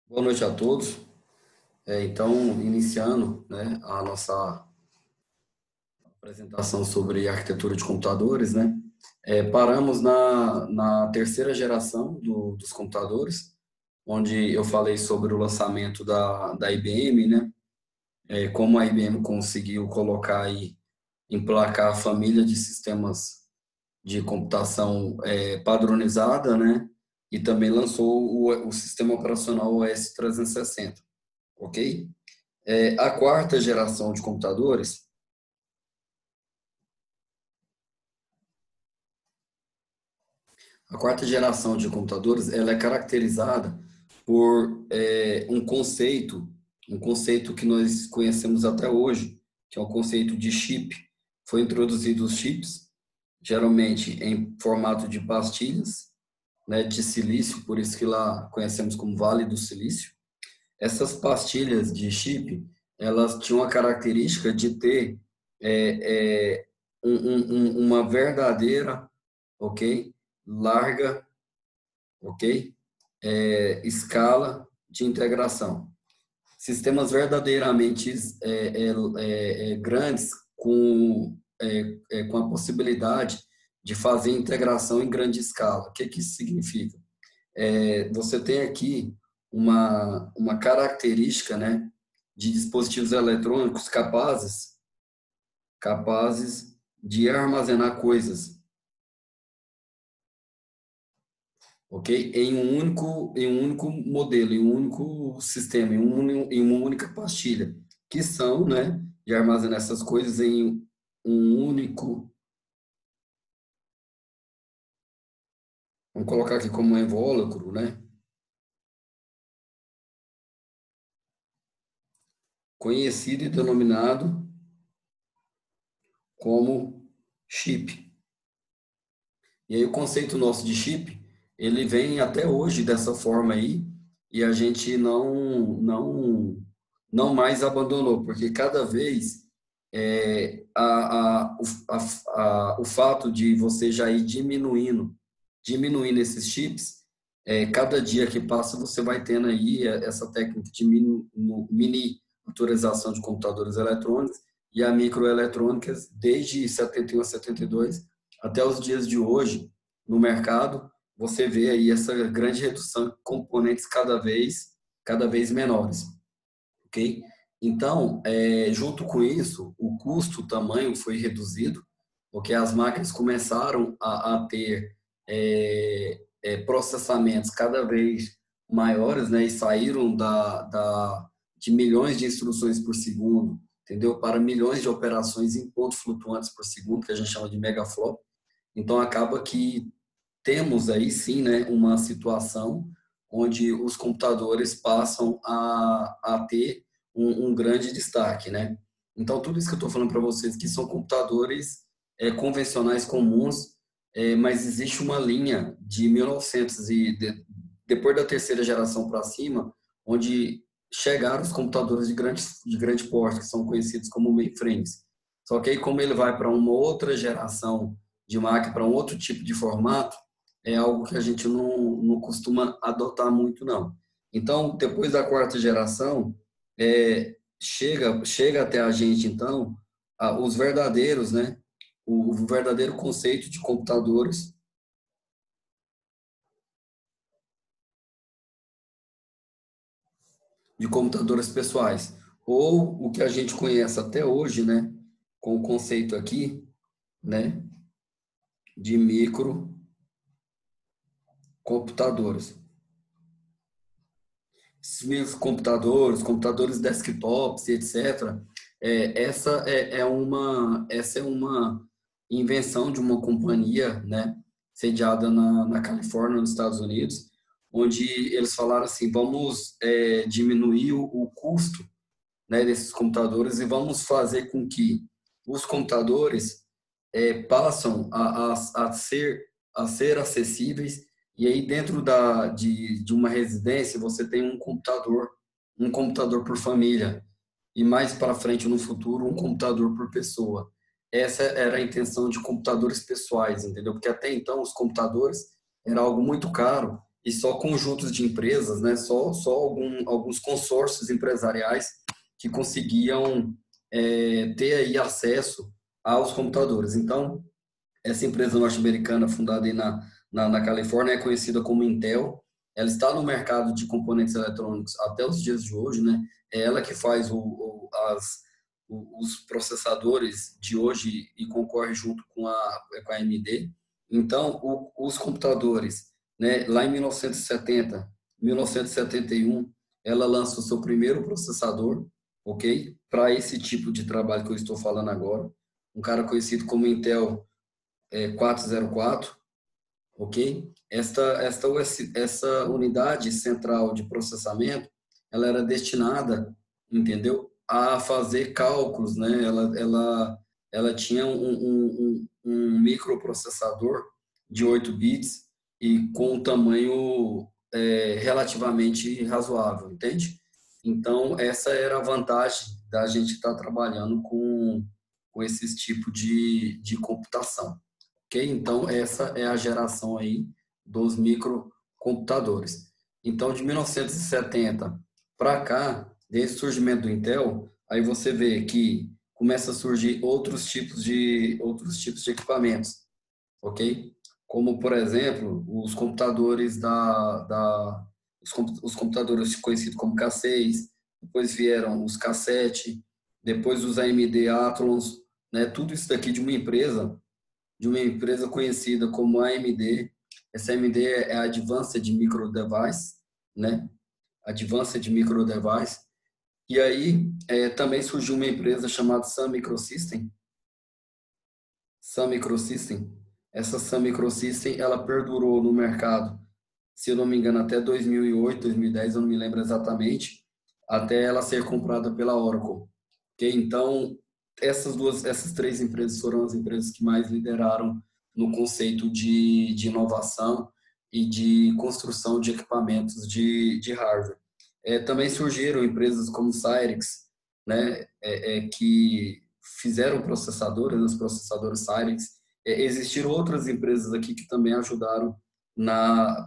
Boa noite a todos. Então, iniciando, né, a nossa apresentação sobre arquitetura de computadores, né? Paramos na terceira geração dos computadores, onde eu falei sobre o lançamento da IBM, né? Como a IBM conseguiu colocar aí, emplacar a família de sistemas de computação padronizada, né? E também lançou o sistema operacional OS 360, ok? A quarta geração de computadores, ela é caracterizada por um conceito que nós conhecemos até hoje, que é o conceito de chip. Foi introduzido os chips, geralmente em formato de pastilhas, né, de silício, por isso que lá conhecemos como Vale do Silício. Essas pastilhas de chip, elas tinham a característica de ter é, é, uma verdadeira, ok, larga, ok, escala de integração. Sistemas verdadeiramente grandes com a possibilidade de fazer integração em grande escala. O que que isso significa? Você tem aqui uma característica, né, de dispositivos eletrônicos capazes de armazenar coisas, ok? Em um único modelo, em um único sistema, em uma única pastilha, que são, né, de armazenar essas coisas em um único, vamos colocar aqui como um invólucro, né, conhecido e denominado como chip. E aí o conceito nosso de chip, ele vem até hoje dessa forma aí, e a gente não mais abandonou, porque cada vez o fato de você já ir diminuindo esses chips, cada dia que passa você vai tendo aí essa técnica de miniaturização de computadores eletrônicos e a microeletrônicas desde 71 a 72 até os dias de hoje no mercado, você vê aí essa grande redução de componentes cada vez menores, ok? Então, junto com isso, o custo, o tamanho foi reduzido, porque as máquinas começaram a ter processamentos cada vez maiores, né, e saíram de milhões de instruções por segundo, entendeu? Para milhões de operações em pontos flutuantes por segundo, que a gente chama de megaflop. Então, acaba que temos aí sim, né, uma situação onde os computadores passam a ter um grande destaque, né? Então, tudo isso que eu estou falando para vocês que são computadores convencionais comuns, mas existe uma linha de 1900 depois da terceira geração para cima, onde chegaram os computadores de grande porte, que são conhecidos como mainframes. Só que aí, como ele vai para uma outra geração de máquina, para um outro tipo de formato, é algo que a gente não costuma adotar muito, não. Então, depois da quarta geração, chega até a gente, então, os verdadeiros, né? O verdadeiro conceito de computadores pessoais, ou o que a gente conhece até hoje, né? Com o conceito aqui, né? De microcomputadores. Esses computadores desktops, etc. Essa é uma invenção de uma companhia, né, sediada na Califórnia, nos Estados Unidos, onde eles falaram assim, vamos diminuir o custo, né, desses computadores e vamos fazer com que os computadores passam a ser acessíveis. E aí dentro de uma residência você tem um computador por família e mais para frente no futuro um computador por pessoa. Essa era a intenção de computadores pessoais, entendeu? Porque até então os computadores era algo muito caro e só conjuntos de empresas, né? Só alguns consórcios empresariais que conseguiam ter aí acesso aos computadores. Então, essa empresa norte-americana fundada aí na Califórnia é conhecida como Intel. Ela está no mercado de componentes eletrônicos até os dias de hoje, né? É ela que faz os processadores de hoje e concorre junto com a AMD. Então, os computadores, né, lá em 1970, 1971, ela lança o seu primeiro processador, ok? Para esse tipo de trabalho que eu estou falando agora. Um cara conhecido como Intel 404, ok? Essa unidade central de processamento, ela era destinada, entendeu? A fazer cálculos, né? Ela tinha um microprocessador de 8 bits e com um tamanho relativamente razoável, entende? Então, essa era a vantagem da gente estar trabalhando com esses tipos de computação. Ok? Então, essa é a geração aí dos microcomputadores. Então, de 1970 para cá, desde o surgimento do Intel, aí você vê que começa a surgir outros tipos de equipamentos, ok? Como, por exemplo, os computadores os computadores conhecidos como K6, depois vieram os K7, depois os AMD Athlons, né? Tudo isso daqui de uma empresa conhecida como AMD. Essa AMD é a Advanced Micro Device, né? Advanced Micro Device. E aí também surgiu uma empresa chamada Sun Microsystem. Sun Microsystem. Essa Sun Microsystem, ela perdurou no mercado, se eu não me engano, até 2008, 2010, eu não me lembro exatamente, até ela ser comprada pela Oracle. Okay? Então, essas três empresas foram as empresas que mais lideraram no conceito de inovação e de construção de equipamentos de hardware. Também surgiram empresas como Cyrix, né, que fizeram processadores, os processadores Cyrix. Existiram outras empresas aqui que também ajudaram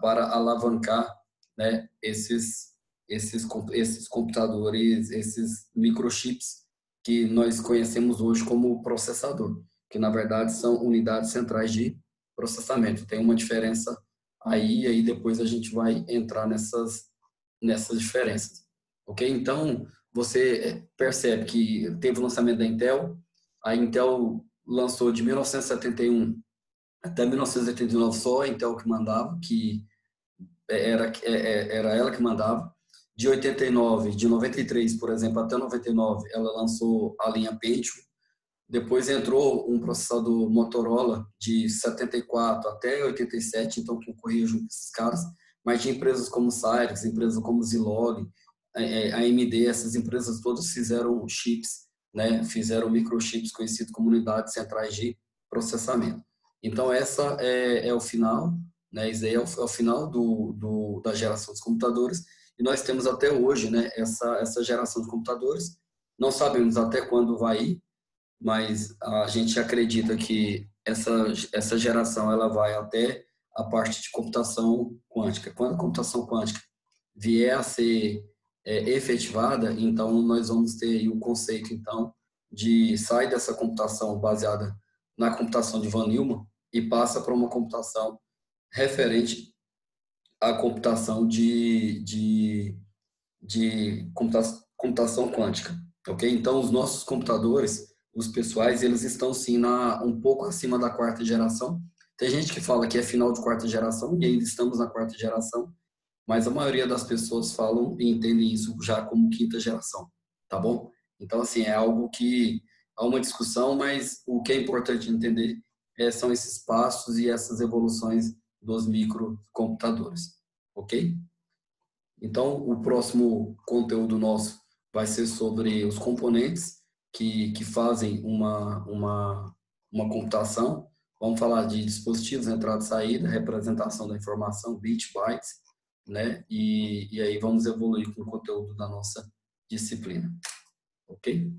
para alavancar, né, esses computadores, esses microchips que nós conhecemos hoje como processador, que na verdade são unidades centrais de processamento. Tem uma diferença aí depois a gente vai entrar nessas diferenças, ok? Então, você percebe que teve o lançamento da Intel, a Intel lançou de 1971 até 1989 só a Intel que mandava, que era ela que mandava. De 89, de 93, por exemplo, até 99, ela lançou a linha Pentium. Depois entrou um processador Motorola de 74 até 87, então concorria junto com esses caras. Mas de empresas como Cyrix, empresas como Zilog, a AMD, essas empresas todas fizeram chips, né? Fizeram microchips conhecidos como unidades centrais de processamento. Então, essa é o final, né? Isso aí é o final da geração dos computadores. E nós temos até hoje, né, essa geração de computadores. Não sabemos até quando vai ir, mas a gente acredita que essa geração ela vai até a parte de computação quântica. Quando a computação quântica vier a ser efetivada, então nós vamos ter aí o conceito então de sair dessa computação baseada na computação de Von Neumann e passa para uma computação referente à computação de computação quântica, ok? Então, os nossos computadores, os pessoais, eles estão sim um pouco acima da quarta geração. Tem gente que fala que é final de quarta geração e ainda estamos na quarta geração, mas a maioria das pessoas falam e entendem isso já como quinta geração, tá bom? Então, assim, é algo que há uma discussão, mas o que é importante entender são esses passos e essas evoluções dos microcomputadores, ok? Então, o próximo conteúdo nosso vai ser sobre os componentes que fazem uma computação. Vamos falar de dispositivos, entrada e saída, representação da informação, bits, bytes, né? E aí vamos evoluir com o conteúdo da nossa disciplina. Ok?